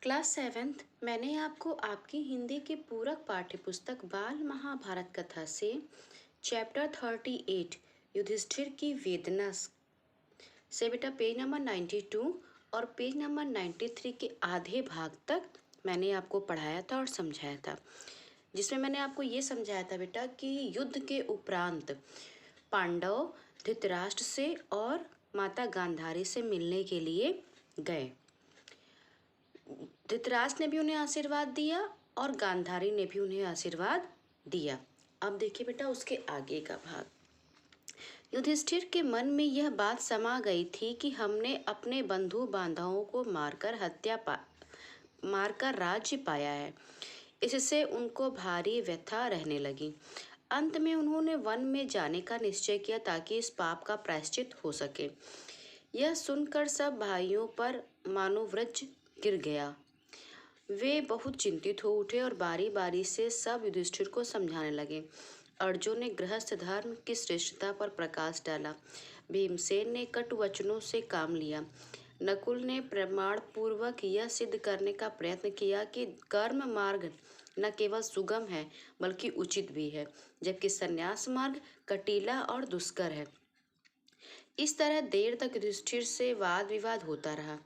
Class seventh मैंने आपको आपकी हिंदी की पूरक पाठ्यपुस्तक बाल महाभारत कथा से चैप्टर 38 युधिष्ठिर की वेदना से बेटा पेज नंबर 92 और पेज नंबर 93 के आधे भाग तक मैंने आपको पढ़ाया था और समझाया था, जिसमें मैंने आपको ये समझाया था बेटा कि युद्ध के उपरांत पांडव धृतराष्ट्र से और माता गांधारी से मिलने के लिए गए। धृतराष्ट्र ने भी उन्हें आशीर्वाद दिया और गांधारी ने भी उन्हें आशीर्वाद दिया। अब देखिए बेटा उसके आगे का भाग। युधिष्ठिर के मन में यह बात समा गई थी कि हमने अपने बंधु बांधवों को मारकर राज्य पाया है। इससे उनको भारी व्यथा रहने लगी। अंत में उन्होंने वन में जाने का निश्चय किया ताकि इस पाप का प्रायश्चित हो सके। यह सुनकर सब भाइयों पर मानो वज्र गिर गया। वे बहुत चिंतित हो उठे और बारी बारी से सब युधिष्ठिर को समझाने लगे। अर्जुन ने गृहस्थ धर्म की श्रेष्ठता पर प्रकाश डाला। भीमसेन ने कटु वचनों से काम लिया। नकुल ने प्रमाण पूर्वक यह सिद्ध करने का प्रयत्न किया कि कर्म मार्ग न केवल सुगम है बल्कि उचित भी है, जबकि संन्यास मार्ग कटीला और दुष्कर है। इस तरह देर तक युधिष्ठिर से वाद विवाद होता रहा।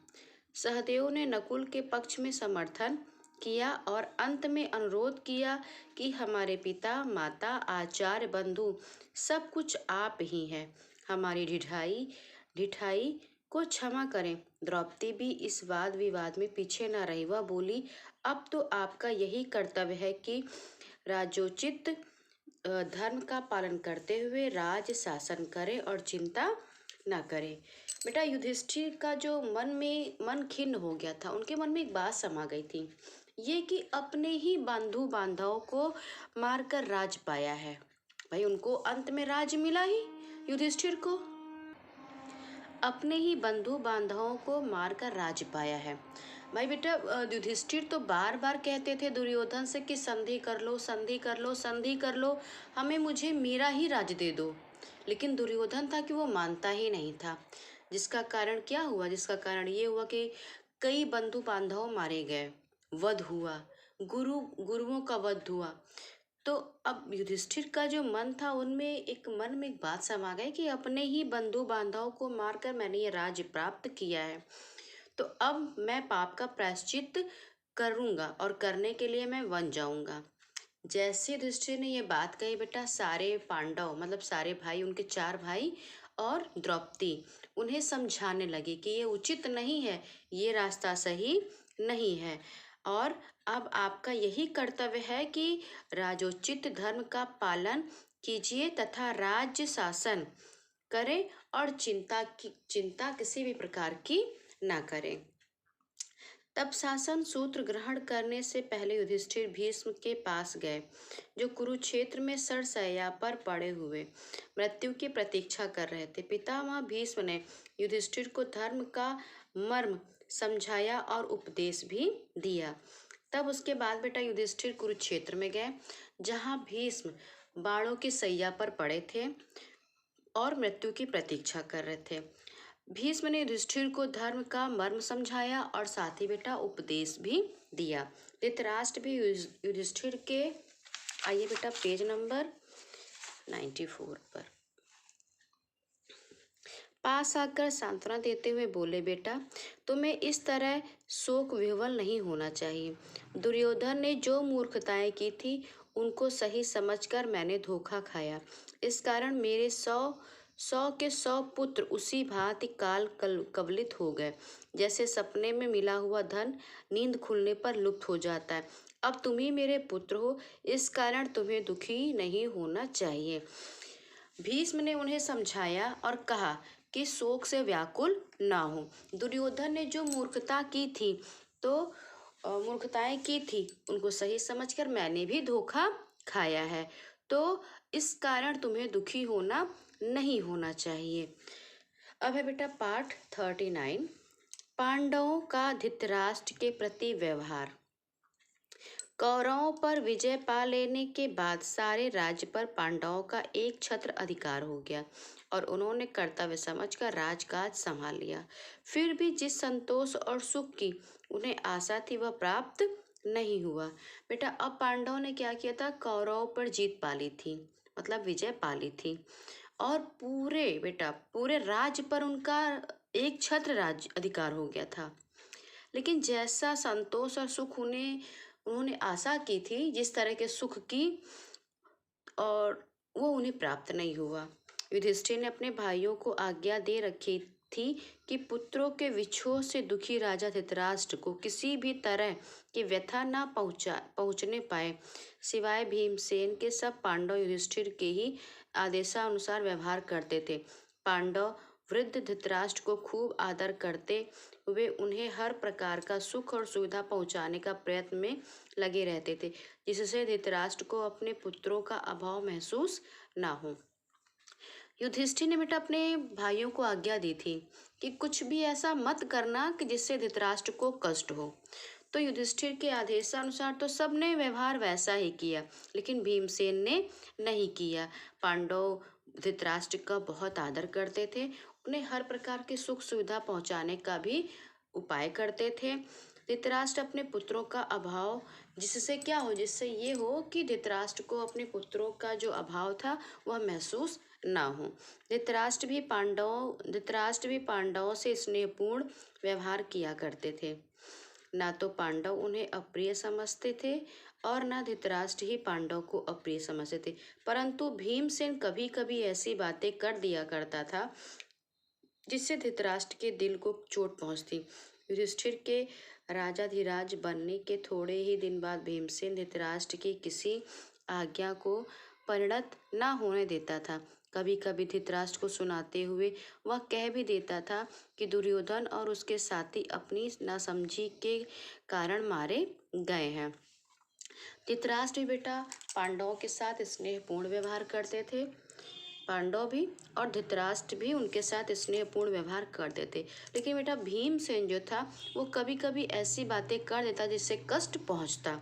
सहदेव ने नकुल के पक्ष में समर्थन किया और अंत में अनुरोध किया कि हमारे पिता माता आचार्य बंधु सब कुछ आप ही हैं, हमारी ढिठाई को क्षमा करें। द्रौपदी भी इस वाद विवाद में पीछे न रही। वह बोली, अब तो आपका यही कर्तव्य है कि राजोचित धर्म का पालन करते हुए राज शासन करें और चिंता न करें। बेटा युधिष्ठिर का जो मन खिन्न हो गया था, उनके मन में एक बात समा गई थी, ये कि अपने ही बंधु बांधवों को मारकर राज पाया है। भाई उनको अंत में राज मिला ही, युधिष्ठिर को अपने ही बंधु बांधवों को मारकर राज पाया है। भाई बेटा युधिष्ठिर तो बार बार कहते थे दुर्योधन से कि संधि कर लो, संधि कर लो, संधि कर लो, मुझे मेरा ही राज दे दो। लेकिन दुर्योधन था कि वो मानता ही नहीं था, जिसका कारण क्या हुआ? जिसका कारण ये हुआ कि कई बंधु बांधव मारे गए, वध हुआ, गुरुओं का वध हुआ। तो अब युधिष्ठिर का जो मन था, मन में एक बात समा गई कि अपने ही बंधु बांधव को मारकर मैंने ये राज्य प्राप्त किया है, तो अब मैं पाप का प्रायश्चित करूंगा और करने के लिए मैं वन जाऊंगा। जैसे युधिष्ठिर ने ये बात कही बेटा, सारे पांडव मतलब सारे भाई, उनके 4 भाई और द्रौपदी उन्हें समझाने लगे कि ये उचित नहीं है, ये रास्ता सही नहीं है और अब आपका यही कर्तव्य है कि राजोचित धर्म का पालन कीजिए तथा राज्य शासन करें और चिंता किसी भी प्रकार की ना करें। तब शासन सूत्र ग्रहण करने से पहले युधिष्ठिर भीष्म के पास गए, जो कुरुक्षेत्र में सरसैया पर पड़े हुए मृत्यु की प्रतीक्षा कर रहे थे। पितामह भीष्म ने युधिष्ठिर को धर्म का मर्म समझाया और उपदेश भी दिया। तब उसके बाद बेटा युधिष्ठिर कुरुक्षेत्र में गए, जहाँ भीष्म बाणों की सैया पर पड़े थे और मृत्यु की प्रतीक्षा कर रहे थे। भीष्म ने युधिष्ठिर को धर्म का मर्म समझाया और साथ ही बेटा उपदेश भी दिया। धृतराष्ट्र भी युधिष्ठिर के, आइए बेटा पेज नंबर 94 पर पास आकर सांत्वना देते हुए बोले, बेटा तुम्हें इस तरह शोक विह्वल नहीं होना चाहिए। दुर्योधन ने जो मूर्खताएं की थी उनको सही समझकर मैंने धोखा खाया। इस कारण मेरे 100 के 100 पुत्र उसी भांति कवलित हो गए, जैसे सपने में मिला हुआ धन नींद खुलने पर लुप्त हो जाता है। अब तुम ही मेरे पुत्र हो, इस कारण तुम्हें दुखी नहीं होना चाहिए। भीष्म ने उन्हें समझाया और कहा कि शोक से व्याकुल ना हो। दुर्योधन ने जो मूर्खताएं की थी उनको सही समझकर मैंने भी धोखा खाया है, तो इस कारण तुम्हें दुखी होना नहीं होना चाहिए। अब है बेटा पार्ट 39, पांडवों का धृतराष्ट्र के प्रति व्यवहार। कौरवों पर विजय पा लेने के बाद सारे राज्य पर पांडवों का एक छत्र अधिकार हो गया और उन्होंने कर्तव्य समझकर राजकाज संभाल लिया। फिर भी जिस संतोष और सुख की उन्हें आशा थी वह प्राप्त नहीं हुआ। बेटा अब पांडवों ने क्या किया था, कौरवों पर जीत पा ली थी, मतलब विजय पा ली थी और पूरे राज्य पर उनका एक छत्र राज्य अधिकार हो गया था। लेकिन जैसा संतोष और सुख उन्होंने आशा की थी, जिस तरह के सुख की, और वो उन्हें प्राप्त नहीं हुआ। युधिष्ठिर ने अपने भाइयों को आज्ञा दे रखी थी कि पुत्रों के विछोह से दुखी राजा धृतराष्ट्र को किसी भी तरह की व्यथा न पहुंचने पाए। सिवाय भीमसेन के सब पांडव युधिष्ठिर के ही आदेशानुसार व्यवहार करते थे। पांडव वृद्ध धृतराष्ट्र को खूब आदर करते हुए उन्हें हर प्रकार का सुख और सुविधा पहुंचाने का प्रयत्न में लगे रहते थे, जिससे धृतराष्ट्र को अपने पुत्रों का अभाव महसूस ना हो। युधिष्ठिर ने बेटा अपने भाइयों को आज्ञा दी थी कि कुछ भी ऐसा मत करना कि जिससे धृतराष्ट्र को कष्ट हो। तो युधिष्ठिर के आदेशानुसार तो सबने व्यवहार वैसा ही किया, लेकिन भीमसेन ने नहीं किया। पांडव धृतराष्ट्र का बहुत आदर करते थे, उन्हें हर प्रकार की सुख सुविधा पहुंचाने का भी उपाय करते थे। धृतराष्ट्र अपने पुत्रों का अभाव, जिससे ये हो कि धृतराष्ट्र को अपने पुत्रों का जो अभाव था वह महसूस ना हो। धृतराष्ट्र भी पांडवों से स्नेहपूर्ण व्यवहार किया करते थे। ना तो पांडव उन्हें अप्रिय समझते थे और ना धृतराष्ट्र ही पांडव को अप्रिय समझते थे, परंतु भीमसेन कभी कभी ऐसी बातें कर दिया करता था जिससे धृतराष्ट्र के दिल को चोट पहुंचती। युधिष्ठिर के राजाधिराज बनने के थोड़े ही दिन बाद भीमसेन धृतराष्ट्र की किसी आज्ञा को परिणत न होने देता था। कभी कभी धृतराष्ट्र को सुनाते हुए वह कह भी देता था कि दुर्योधन और उसके साथी अपनी नासमझी के कारण मारे गए हैं। धृतराष्ट्र भी बेटा पांडवों के साथ स्नेहपूर्ण व्यवहार करते थे। पांडव भी और धृतराष्ट्र भी उनके साथ स्नेहपूर्ण व्यवहार करते थे, लेकिन बेटा भीमसेन जो था वो कभी कभी ऐसी बातें कर देता जिससे कष्ट पहुंचता।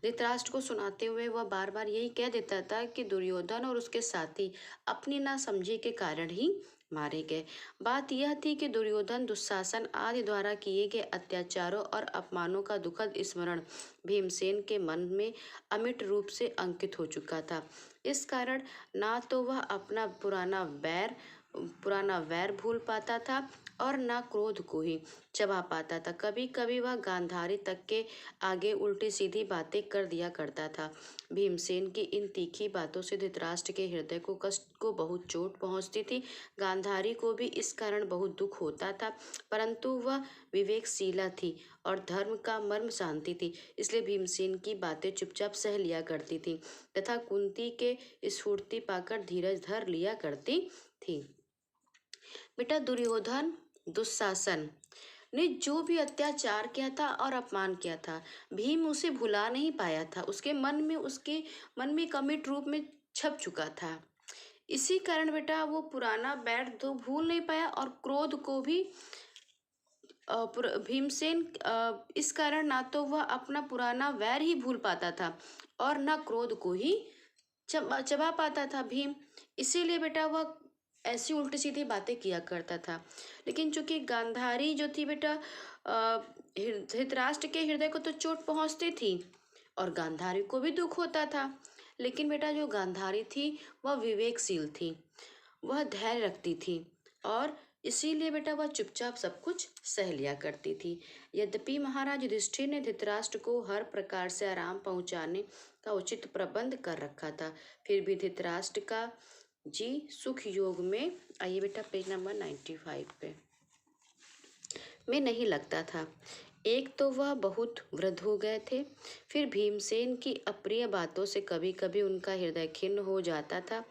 धृतराष्ट्र को सुनाते हुए वह बार बार यही कह देता था कि दुर्योधन और उसके साथी अपनी नासमझी के कारण ही मारे गए। बात यह थी कि दुर्योधन, दुशासन आदि द्वारा किए गए अत्याचारों और अपमानों का दुखद स्मरण भीमसेन के मन में अमिट रूप से अंकित हो चुका था। इस कारण ना तो वह अपना पुराना वैर भूल पाता था और ना क्रोध को ही चबा पाता था। कभी कभी वह गांधारी तक के आगे उल्टी सीधी बातें कर दिया करता था। भीमसेन की इन तीखी बातों से धृतराष्ट्र के हृदय को बहुत चोट पहुंचती थी। गांधारी को भी इस कारण बहुत दुख होता था, परंतु वह विवेकशीला थी और धर्म का मर्म जानती थी, इसलिए भीमसेन की बातें चुपचाप सह लिया करती थी तथा कुंती के स्फूर्ति पाकर धीरज धर लिया करती थी। बेटा दुर्योधन, दुशासन ने जो भी अत्याचार किया था और अपमान किया था, भीम उसे भुला नहीं पाया था। उसके मन में एक अमिट रूप में छप चुका था। इसी कारण बेटा वो पुराना बैर तो भूल नहीं पाया और क्रोध को भी भीमसेन इस कारण ना तो वह अपना पुराना वैर ही भूल पाता था और ना क्रोध को ही चबा पाता था भीम। इसीलिए बेटा वह ऐसी उल्टी सीधी बातें किया करता था। लेकिन चूंकि गांधारी जो थी बेटा धृतराष्ट्र के हृदय को तो चोट पहुंचती थी और गांधारी को भी दुख होता था, लेकिन बेटा जो गांधारी थी वह विवेकशील थी, वह धैर्य रखती थी और इसीलिए बेटा वह चुपचाप सब कुछ सह लिया करती थी। यद्यपि महाराज युधिष्ठिर ने धृतराष्ट्र को हर प्रकार से आराम पहुंचाने का उचित प्रबंध कर रखा था, फिर भी धृतराष्ट्र का जी सुख योग में, आइए बेटा पेज नंबर 95 पे, में नहीं लगता था। एक तो वह बहुत वृद्ध हो गए थे, फिर भीमसेन की अप्रिय बातों से कभी कभी उनका हृदय खिन्न हो जाता था।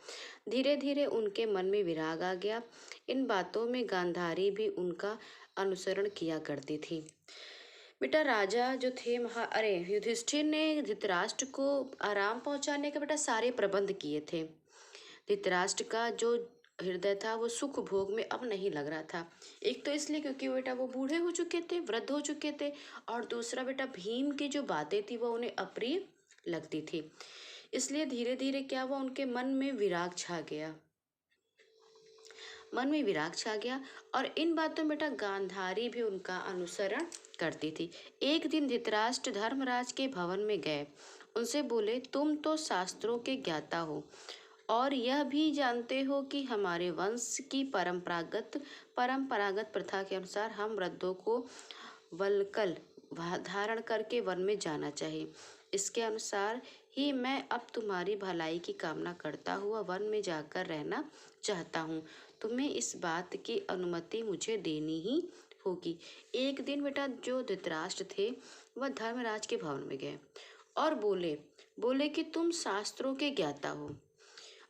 धीरे धीरे उनके मन में विराग आ गया। इन बातों में गांधारी भी उनका अनुसरण किया करती थी। बेटा राजा जो थे युधिष्ठिर ने धृतराष्ट्र को आराम पहुंचाने के बेटा सारे प्रबंध किए थे। धृतराष्ट्र का जो हृदय था वो सुख भोग में अब नहीं लग रहा था। एक तो इसलिए क्योंकि बेटा वो बूढ़े हो चुके थे, वृद्ध हो चुके थे, और दूसरा बेटा भीम की जो बातें थी वो उन्हें अप्रिय लगती थी। इसलिए धीरे धीरे क्या हुआ, उनके मन में विराग छा गया। और इन बातों में बेटा गांधारी भी उनका अनुसरण करती थी। एक दिन धृतराष्ट्र धर्मराज के भवन में गए, उनसे बोले, तुम तो शास्त्रों के ज्ञाता हो और यह भी जानते हो कि हमारे वंश की परंपरागत प्रथा के अनुसार हम वृद्धों को वल्कल धारण करके वन में जाना चाहिए। इसके अनुसार ही मैं अब तुम्हारी भलाई की कामना करता हुआ वन में जाकर रहना चाहता हूँ। तुम्हें इस बात की अनुमति मुझे देनी ही होगी। एक दिन बेटा जो धृतराष्ट्र थे वह धर्मराज के भवन में गए और बोले बोले कि तुम शास्त्रों के ज्ञाता हो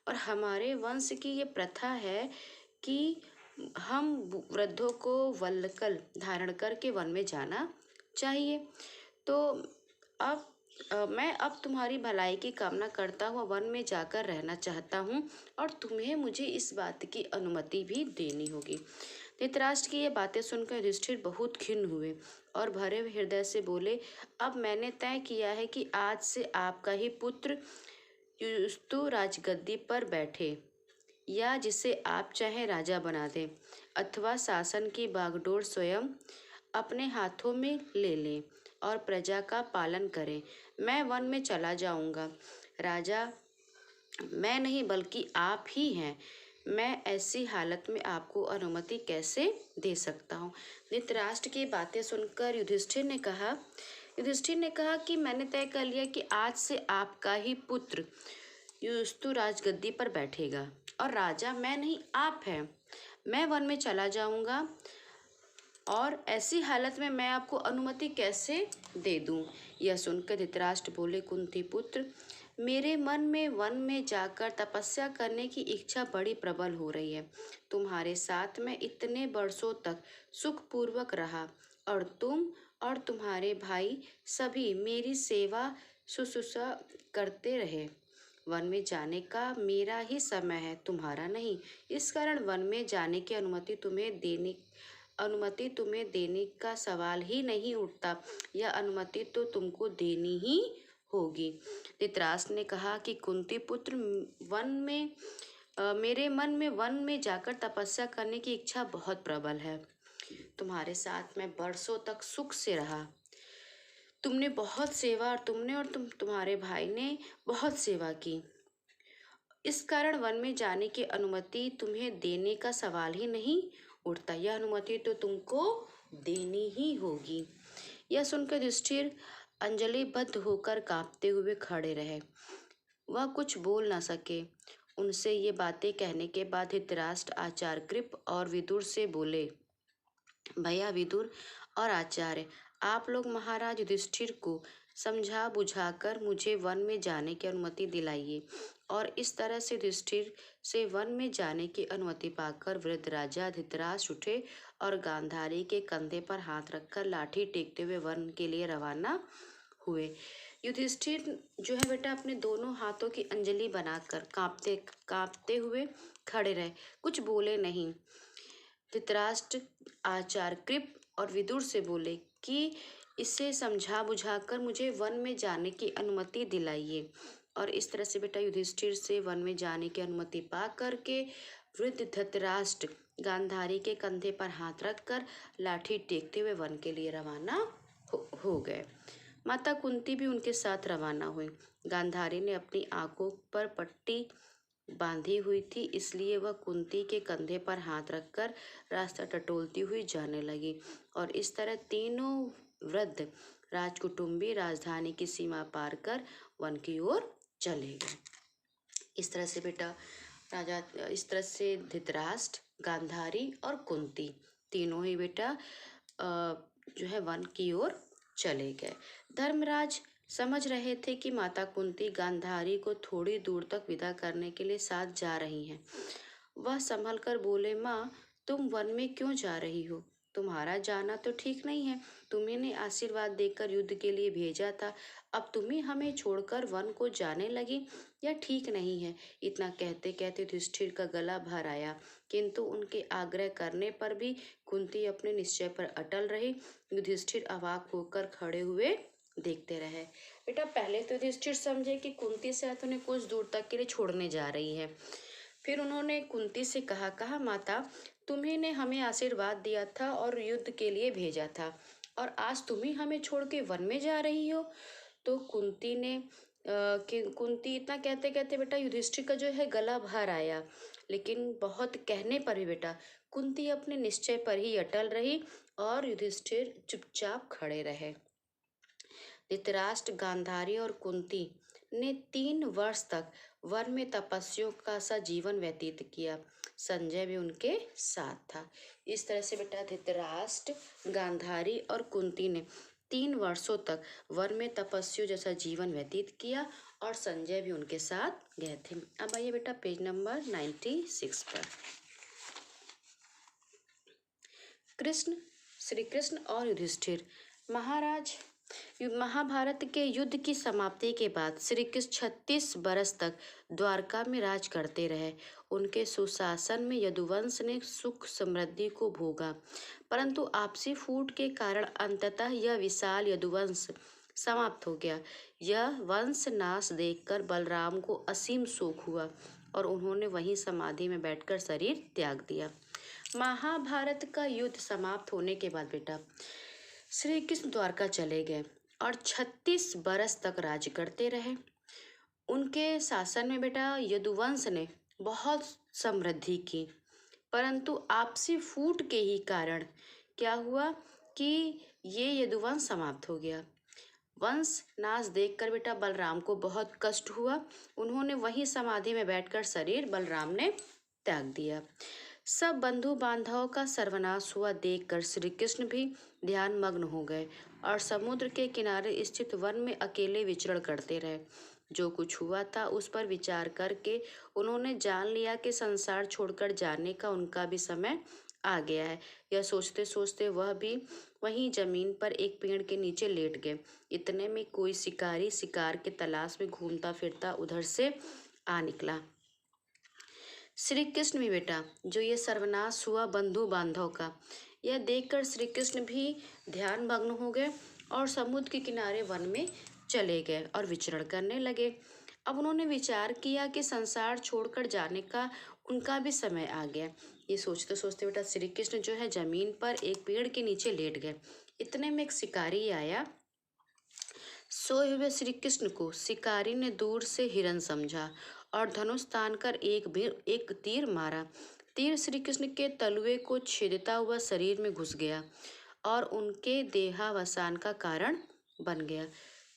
और हमारे वंश की ये प्रथा है कि हम वृद्धों को वल्कल धारण करके वन में जाना चाहिए। तो अब मैं अब तुम्हारी भलाई की कामना करता हुआ वन में जाकर रहना चाहता हूँ और तुम्हें मुझे इस बात की अनुमति भी देनी होगी। धृतराष्ट्र की ये बातें सुनकर युधिष्ठिर बहुत खिन्न हुए और भरे हुए हृदय से बोले, अब मैंने तय किया है कि आज से आपका ही पुत्र युस्तु राजगद्दी पर बैठे, या जिसे आप चाहे राजा बना दें, अथवा शासन की बागडोर स्वयं अपने हाथों में ले लें और प्रजा का पालन करें। मैं वन में चला जाऊंगा। राजा मैं नहीं बल्कि आप ही हैं। मैं ऐसी हालत में आपको अनुमति कैसे दे सकता हूँ। धृतराष्ट्र की बातें सुनकर युधिष्ठिर ने कहा कि मैंने तय कर लिया कि आज से आपका ही पुत्र युस्तु राजगद्दी पर बैठेगा और राजा मैं नहीं आप हैं। मैं वन में चला जाऊंगा और ऐसी हालत में मैं आपको अनुमति कैसे दे दूं। यह सुनकर धृतराष्ट्र बोले, कुंती पुत्र, मेरे मन में वन में जाकर तपस्या करने की इच्छा बड़ी प्रबल हो रही है। तुम्हारे साथ मैं इतने वर्षों तक सुखपूर्वक रहा और तुम और तुम्हारे भाई सभी मेरी सेवा शुश्रूषा करते रहे। वन में जाने का मेरा ही समय है, तुम्हारा नहीं। इस कारण वन में जाने की अनुमति तुम्हें देने का सवाल ही नहीं उठता। यह अनुमति तो तुमको देनी ही होगी। धृतराष्ट्र ने कहा कि कुंती पुत्र, मेरे मन में वन में जाकर तपस्या करने की इच्छा बहुत प्रबल है। तुम्हारे साथ मैं वर्षों तक सुख से रहा। तुमने बहुत सेवा और तुम्हारे भाई ने बहुत सेवा की। इस कारण वन में जाने की अनुमति तुम्हें देने का सवाल ही नहीं उठता। यह अनुमति तो तुमको देनी ही होगी। यह सुनकर युधिष्ठिर अंजलिबद्ध होकर कांपते हुए खड़े रहे। वह कुछ बोल न सके। उनसे ये बातें कहने के बाद धृतराष्ट्र आचार्य कृप और विदुर से बोले, भैया विदुर और आचार्य, आप लोग महाराज युधिष्ठिर को समझा बुझाकर मुझे वन में जाने की अनुमति दिलाइए। और इस तरह से युधिष्ठिर से वन में जाने की अनुमति पाकर वृद्ध राजा धृतराष्ट्र उठे और गांधारी के कंधे पर हाथ रखकर लाठी टेकते हुए वन के लिए रवाना हुए। युधिष्ठिर जो है बेटा अपने दोनों हाथों की अंजलि बनाकर कांपते कांपते हुए खड़े रहे, कुछ बोले नहीं। धृतराष्ट्र आचार्य कृप और विदुर से बोले कि इसे समझा बुझाकर मुझे वन में जाने की अनुमति दिलाइए। और इस तरह से बेटा युधिष्ठिर से वन में जाने की अनुमति पा करके वृद्ध धृतराष्ट्र गांधारी के कंधे पर हाथ रखकर लाठी टेकते हुए वन के लिए रवाना हो गए। माता कुंती भी उनके साथ रवाना हुई। गांधारी ने अपनी आंखों पर पट्टी बांधी हुई थी, इसलिए वह कुंती के कंधे पर हाथ रखकर रास्ता टटोलती हुई जाने लगी। और इस तरह तीनों वृद्ध राजकुटुंबी राजधानी की सीमा पार कर वन की ओर चले गए। इस तरह से बेटा धृतराष्ट्र, गांधारी और कुंती तीनों ही बेटा जो है वन की ओर चले गए। धर्मराज समझ रहे थे कि माता कुंती गांधारी को थोड़ी दूर तक विदा करने के लिए साथ जा रही हैं। वह संभल कर बोले, माँ तुम वन में क्यों जा रही हो? तुम्हारा जाना तो ठीक नहीं है। तुम्हें आशीर्वाद देकर युद्ध के लिए भेजा था, अब तुम ही हमें छोड़कर वन को जाने लगी, यह ठीक नहीं है। इतना कहते कहते युधिष्ठिर का गला भर आया, किंतु उनके आग्रह करने पर भी कुंती अपने निश्चय पर अटल रही। युधिष्ठिर अवाक होकर खड़े हुए देखते रहे। बेटा, पहले तो युधिष्ठिर समझे कि कुंती शायद उन्हें कुछ दूर तक के लिए छोड़ने जा रही है। फिर उन्होंने कुंती से कहा माता, तुम्ही ने हमें आशीर्वाद दिया था और युद्ध के लिए भेजा था, और आज तुम ही हमें छोड़ के वन में जा रही हो। तो कुंती इतना कहते कहते बेटा युधिष्ठिर का जो है गला भर आया, लेकिन बहुत कहने पर भी बेटा कुंती अपने निश्चय पर ही अटल रही और युधिष्ठिर चुपचाप खड़े रहे। धृतराष्ट्र, गांधारी और कुंती ने 3 वर्ष तक वन में तपस्वियों का सा जीवन व्यतीत किया। संजय भी उनके साथ था। इस तरह से बेटा धृतराष्ट्र, गांधारी और कुंती ने 3 वर्षों तक वन में तपस्वियों जैसा जीवन व्यतीत किया और संजय भी उनके साथ गए थे। अब आइए बेटा पेज नंबर 96 पर। श्री कृष्ण और युधिष्ठिर। महाभारत के युद्ध की समाप्ति के बाद श्री कृष्ण 36 बरस तक द्वारका में राज करते रहे। उनके सुशासन में यदुवंश ने सुख समृद्धि को भोगा, परंतु आपसी फूट के कारण अंततः यह विशाल यदुवंश समाप्त हो गया। यह वंश नाश देखकर बलराम को असीम शोक हुआ और उन्होंने वहीं समाधि में बैठकर शरीर त्याग दिया। महाभारत का युद्ध समाप्त होने के बाद बेटा श्री कृष्ण द्वारका चले गए और 36 बरस तक राज करते रहे। उनके शासन में बेटा यदुवंश ने बहुत समृद्धि की, परंतु आपसी फूट के ही कारण क्या हुआ कि ये यदुवंश समाप्त हो गया। वंश नाश देखकर बेटा बलराम को बहुत कष्ट हुआ। उन्होंने वही समाधि में बैठकर शरीर बलराम ने त्याग दिया। सब बंधु बांधवों का सर्वनाश हुआ देखकर श्री कृष्ण भी ध्यान मग्न हो गए और समुद्र के किनारे स्थित वन में अकेले विचरण करते रहे। जो कुछ हुआ था उस पर विचार करके उन्होंने जान लिया कि संसार छोड़कर जाने का उनका भी समय आ गया है। यह सोचते सोचते वह भी वहीं जमीन पर एक पेड़ के नीचे लेट गए। इतने में कोई शिकारी शिकार के तलाश में घूमता फिरता उधर से आ निकला। श्री कृष्ण भी बेटा जो ये सर्वनाश हुआ बंधु बांधव का, यह देखकर श्री कृष्ण भी ध्यान मग्न हो गए और समुद्र के किनारे वन में चले गए और विचरण करने लगे। अब उन्होंने विचार किया कि संसार छोड़कर जाने का उनका भी समय आ गया। ये सोचते सोचते बेटा श्री कृष्ण जो है जमीन पर एक पेड़ के नीचे लेट गए। इतने में एक शिकारी आया। सोए हुए श्री कृष्ण को शिकारी ने दूर से हिरन समझा और धनुष तानकर एक तीर मारा। तीर श्री कृष्ण के तलवे को छेदता हुआ शरीर में घुस गया और उनके देहावसान का कारण बन गया।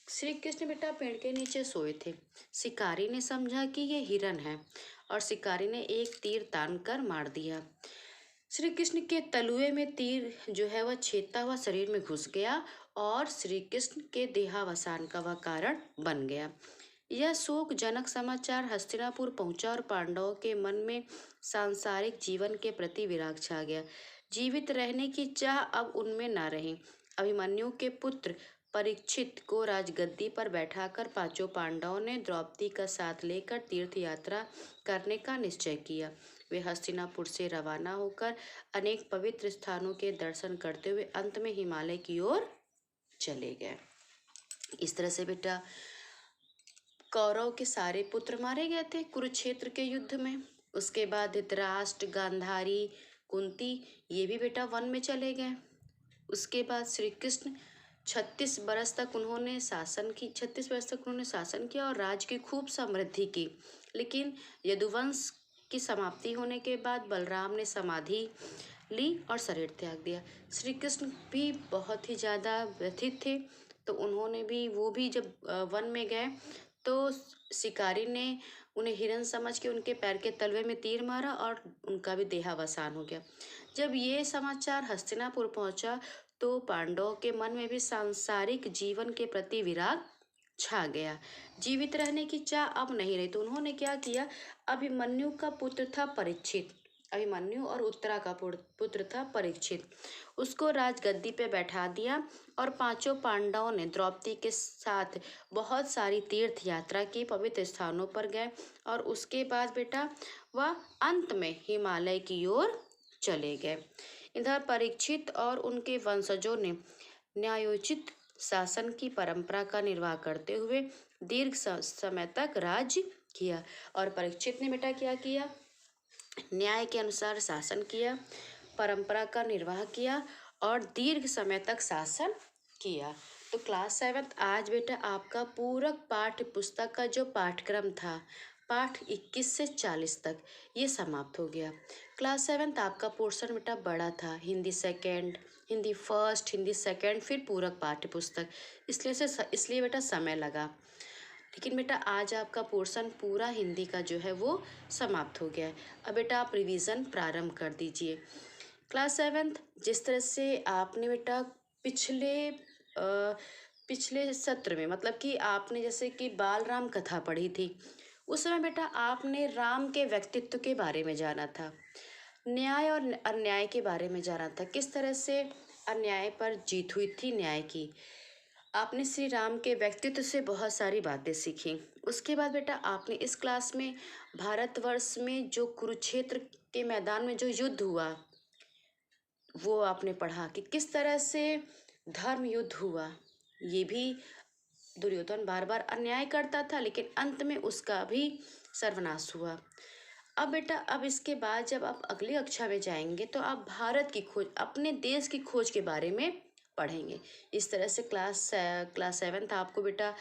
श्री कृष्ण बेटा पेड़ के नीचे सोए थे। शिकारी ने समझा कि ये हिरन है और शिकारी ने एक तीर तानकर मार दिया। श्री कृष्ण के तलुए में तीर जो है वह छेदता हुआ शरीर में घुस गया और श्री कृष्ण के देहावसान का वह कारण बन गया। यह शोकजनक समाचार हस्तिनापुर पहुंचा और पांडवों के मन में सांसारिक जीवन के प्रति विराग छा गया। जीवित रहने की चाह अब उनमें न रही। अभिमन्यु के पुत्र परीक्षित को राजगद्दी पर बैठाकर 5 पांडवों ने द्रौपदी का साथ लेकर तीर्थ यात्रा करने का निश्चय किया। वे हस्तिनापुर से रवाना होकर अनेक पवित्र स्थानों के दर्शन करते हुए अंत में हिमालय की ओर चले गए। इस तरह से बेटा कौरव के सारे पुत्र मारे गए थे कुरुक्षेत्र के युद्ध में। उसके बाद धृतराष्ट्र, गांधारी, कुंती ये भी बेटा वन में चले गए। उसके बाद श्री कृष्ण 36 वर्ष तक उन्होंने शासन किया और राज्य की खूब समृद्धि की। लेकिन यदुवंश की समाप्ति होने के बाद बलराम ने समाधि ली और शरीर त्याग दिया। श्री कृष्ण भी बहुत ही ज़्यादा व्यथित थे, तो उन्होंने भी वो भी जब वन में गए तो शिकारी ने उन्हें हिरन समझ के उनके पैर के तलवे में तीर मारा और उनका भी देहावसान हो गया। जब ये समाचार हस्तिनापुर पहुंचा तो पांडवों के मन में भी सांसारिक जीवन के प्रति विराग छा गया। जीवित रहने की चाह अब नहीं रही, तो उन्होंने क्या किया, अभिमन्यु का पुत्र था परीक्षित, अभिमन्यु और उत्तरा का पुत्र था परीक्षित। उसको राजगद्दी पे बैठा दिया और पांचों पांडवों ने द्रौपदी के साथ बहुत सारी तीर्थ यात्रा की, पवित्र स्थानों पर गए और उसके बाद बेटा वह अंत में हिमालय की ओर चले गए। इधर परीक्षित और उनके वंशजों ने न्यायोचित शासन की परंपरा का निर्वाह करते हुए दीर्घ समय तक राज्य किया। और परीक्षित ने बेटा क्या किया? न्याय के अनुसार शासन किया, परंपरा का निर्वाह किया और दीर्घ समय तक शासन किया। तो क्लास 7 आज बेटा आपका पूरक पाठ्य पुस्तक का जो पाठ्यक्रम था, पाठ 21 से 40 तक, ये समाप्त हो गया। क्लास 7 आपका पोर्शन बेटा बड़ा था, Hindi second, Hindi first, Hindi second, फिर पूरक पाठ्य पुस्तक, इसलिए बेटा समय लगा। लेकिन बेटा आज आपका पोर्शन पूरा हिंदी का जो है वो समाप्त हो गया है। अब बेटा आप रिवीजन प्रारंभ कर दीजिए। क्लास 7 जिस तरह से आपने बेटा पिछले सत्र में, मतलब कि आपने जैसे कि बाल राम कथा पढ़ी थी, उस समय बेटा आपने राम के व्यक्तित्व के बारे में जाना था, न्याय और अन्याय के बारे में जाना था, किस तरह से अन्याय पर जीत हुई थी न्याय की। आपने श्री राम के व्यक्तित्व से बहुत सारी बातें सीखी। उसके बाद बेटा आपने इस क्लास में भारतवर्ष में जो कुरुक्षेत्र के मैदान में जो युद्ध हुआ वो आपने पढ़ा कि किस तरह से धर्म युद्ध हुआ। ये भी दुर्योधन बार बार अन्याय करता था लेकिन अंत में उसका भी सर्वनाश हुआ। अब बेटा अब इसके बाद जब आप अगली कक्षा में जाएंगे तो आप भारत की खोज, अपने देश की खोज के बारे में पढ़ेंगे। इस तरह से क्लास 7 आपको बेटा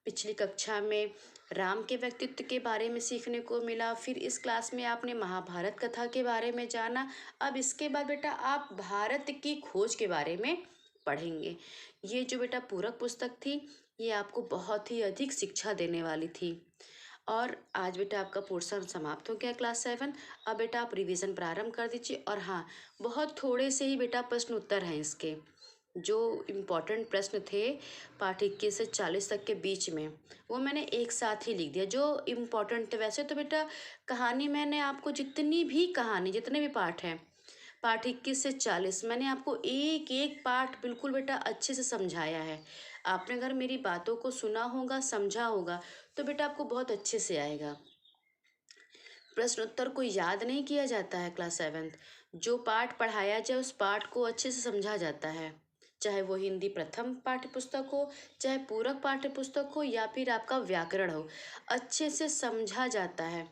पिछली कक्षा में राम के व्यक्तित्व के बारे में सीखने को मिला, फिर इस क्लास में आपने महाभारत कथा के बारे में जाना। अब इसके बाद बेटा आप भारत की खोज के बारे में पढ़ेंगे। ये जो बेटा पूरक पुस्तक थी ये आपको बहुत ही अधिक शिक्षा देने वाली थी। और आज बेटा आपका पोर्शन समाप्त हो गया क्लास 7। अब बेटा आप रिवीजन प्रारंभ कर दीजिए। और हाँ, बहुत थोड़े से ही बेटा प्रश्न उत्तर हैं इसके, जो इम्पोर्टेंट प्रश्न थे पाठ 21 से 40 तक के बीच में, वो मैंने एक साथ ही लिख दिया जो इम्पोर्टेंट थे। वैसे तो बेटा कहानी मैंने आपको जितने भी पाठ हैं पाठ 21 से 40 मैंने आपको एक एक पाठ बिल्कुल बेटा अच्छे से समझाया है। आपने अगर मेरी बातों को सुना होगा, समझा होगा, तो बेटा आपको बहुत अच्छे से आएगा। प्रश्न उत्तर को याद नहीं किया जाता है क्लास 7, जो पाठ पढ़ाया जाए उस पाठ को अच्छे से समझा जाता है, चाहे वो हिंदी प्रथम पाठ्य पुस्तक हो, चाहे पूरक पाठ्य पुस्तक हो, या फिर आपका व्याकरण हो, अच्छे से समझा जाता है।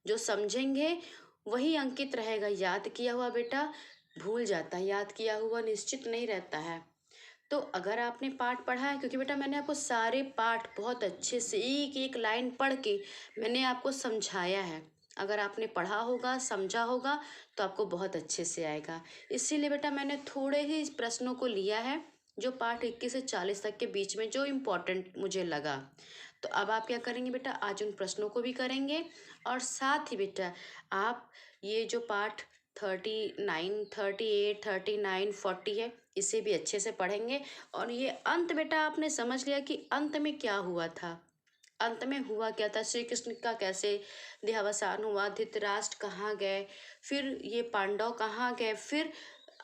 जो समझेंगे वही अंकित रहेगा। याद किया हुआ बेटा भूल जाता है, याद किया हुआ निश्चित नहीं रहता है। तो अगर आपने पाठ पढ़ा है, क्योंकि बेटा मैंने आपको सारे पाठ बहुत अच्छे से एक एक लाइन पढ़ के मैंने आपको समझाया है, अगर आपने पढ़ा होगा, समझा होगा, तो आपको बहुत अच्छे से आएगा। इसीलिए बेटा मैंने थोड़े ही प्रश्नों को लिया है जो पाठ 21 से 40 तक के बीच में जो इम्पोर्टेंट मुझे लगा। तो अब आप क्या करेंगे बेटा, आज उन प्रश्नों को भी करेंगे और साथ ही बेटा आप ये जो पाठ 39, 38, 39, 40 है, इसे भी अच्छे से पढ़ेंगे। और ये अंत बेटा आपने समझ लिया कि अंत में क्या हुआ था, अंत में हुआ क्या था, श्री कृष्ण का कैसे देहावसान हुआ, धृतराष्ट्र कहाँ गए, फिर ये पांडव कहाँ गए, फिर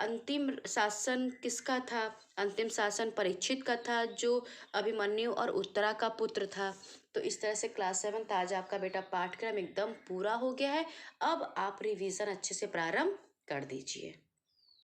अंतिम शासन किसका था, अंतिम शासन परीक्षित का था जो अभिमन्यु और उत्तरा का पुत्र था। तो इस तरह से क्लास 7 आज आपका बेटा पाठ्यक्रम एकदम पूरा हो गया है। अब आप रिवीजन अच्छे से प्रारंभ कर दीजिए।